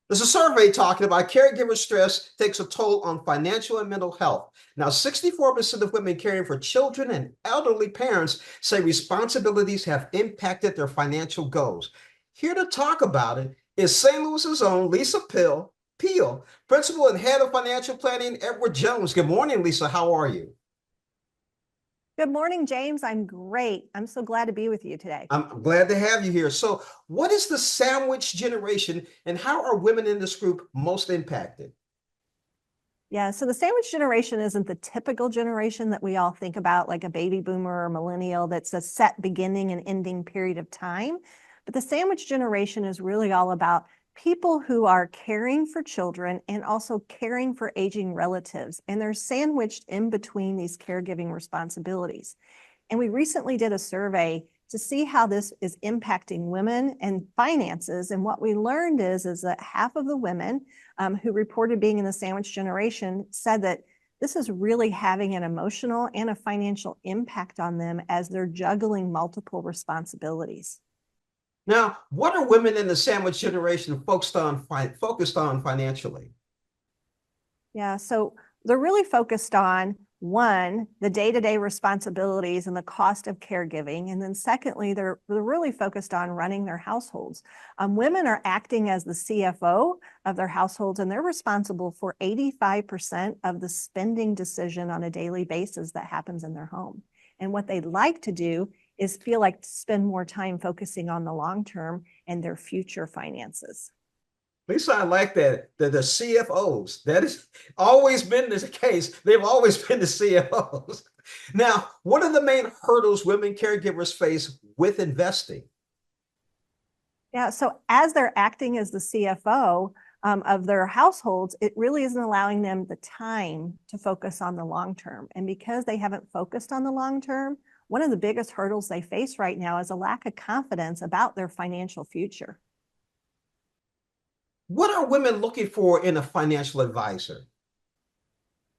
There's a survey talking about caregiver stress takes a toll on financial and mental health. Now, 64% of women caring for children and elderly parents say responsibilities have impacted their financial goals. Here to talk about it is St. Louis's own Lisa Peel, principal and head of financial planning, Edward Jones. Good morning, Lisa. How are you? Good morning, James. I'm great. I'm so glad to be with you today. I'm glad to have you here. So, what is the sandwich generation, and how are women in this group most impacted? Yeah, so the sandwich generation isn't the typical generation that we all think about, like a baby boomer or millennial that's a set beginning and ending period of time. But the sandwich generation is really all about people who are caring for children and also caring for aging relatives. And they're sandwiched in between these caregiving responsibilities. And we recently did a survey to see how this is impacting women and finances. And what we learned is that half of the women who reported being in the sandwich generation said that this is really having an emotional and a financial impact on them as they're juggling multiple responsibilities. Now, what are women in the sandwich generation focused on financially? Yeah, so they're really focused on one, the day-to-day responsibilities and the cost of caregiving. And then secondly, they're really focused on running their households. Women are acting as the CFO of their households, and they're responsible for 85% of the spending decision on a daily basis that happens in their home. And what they'd like to do is feel like to spend more time focusing on the long term and their future finances. Lisa, I like that. The CFOs, that has always been the case. They've always been the CFOs. Now, what are the main hurdles women caregivers face with investing? Yeah, so as they're acting as the CFO of their households, it really isn't allowing them the time to focus on the long term. And because they haven't focused on the long term, one of the biggest hurdles they face right now is a lack of confidence about their financial future. What are women looking for in a financial advisor?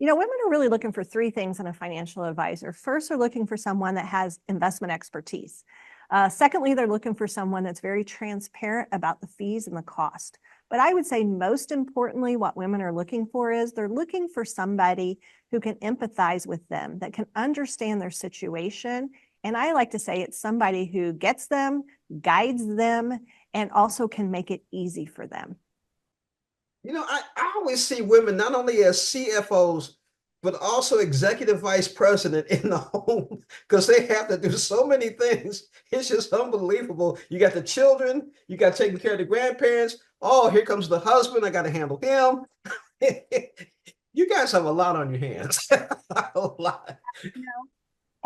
Women are really looking for three things in a financial advisor. First, they're looking for someone that has investment expertise. Secondly, they're looking for someone that's very transparent about the fees and the cost. But I would say most importantly, what women are looking for is they're looking for somebody who can empathize with them, that can understand their situation. And I like to say it's somebody who gets them, guides them, and also can make it easy for them. I always see women not only as CFOs, but also executive vice president in the home because they have to do so many things. It's just unbelievable. You got the children, you got taking care of the grandparents. Oh, here comes the husband. I got to handle him. You guys have a lot on your hands. A lot.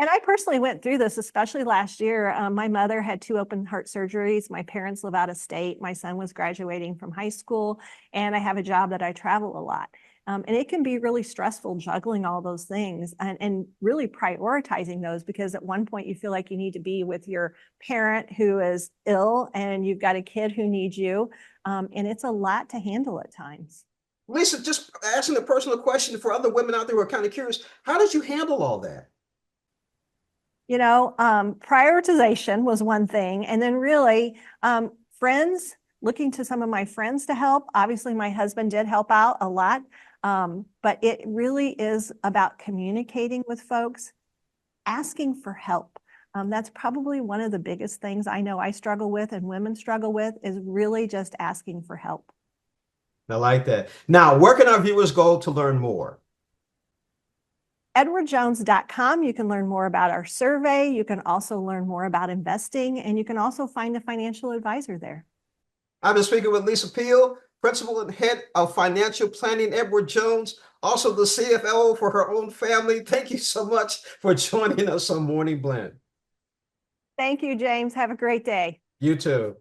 And I personally went through this, especially last year. My mother had two open heart surgeries. My parents live out of state. My son was graduating from high school, and I have a job that I travel a lot. And it can be really stressful juggling all those things and really prioritizing those because at one point you feel like you need to be with your parent who is ill and you've got a kid who needs you. And it's a lot to handle at times. Lisa, just asking a personal question for other women out there who are kind of curious. How did you handle all that? Prioritization was one thing. And then really friends, looking to some of my friends to help. Obviously, my husband did help out a lot. But it really is about communicating with folks, asking for help. That's probably one of the biggest things I know I struggle with and women struggle with is really just asking for help. I like that. Now, where can our viewers go to learn more? edwardjones.com. You can learn more about our survey. You can also learn more about investing, and you can also find a financial advisor there. I've been speaking with Lisa Peel, principal and head of financial planning, Edward Jones, also the CFO for her own family. Thank you so much for joining us on Morning Blend. Thank you, James. Have a great day. You too.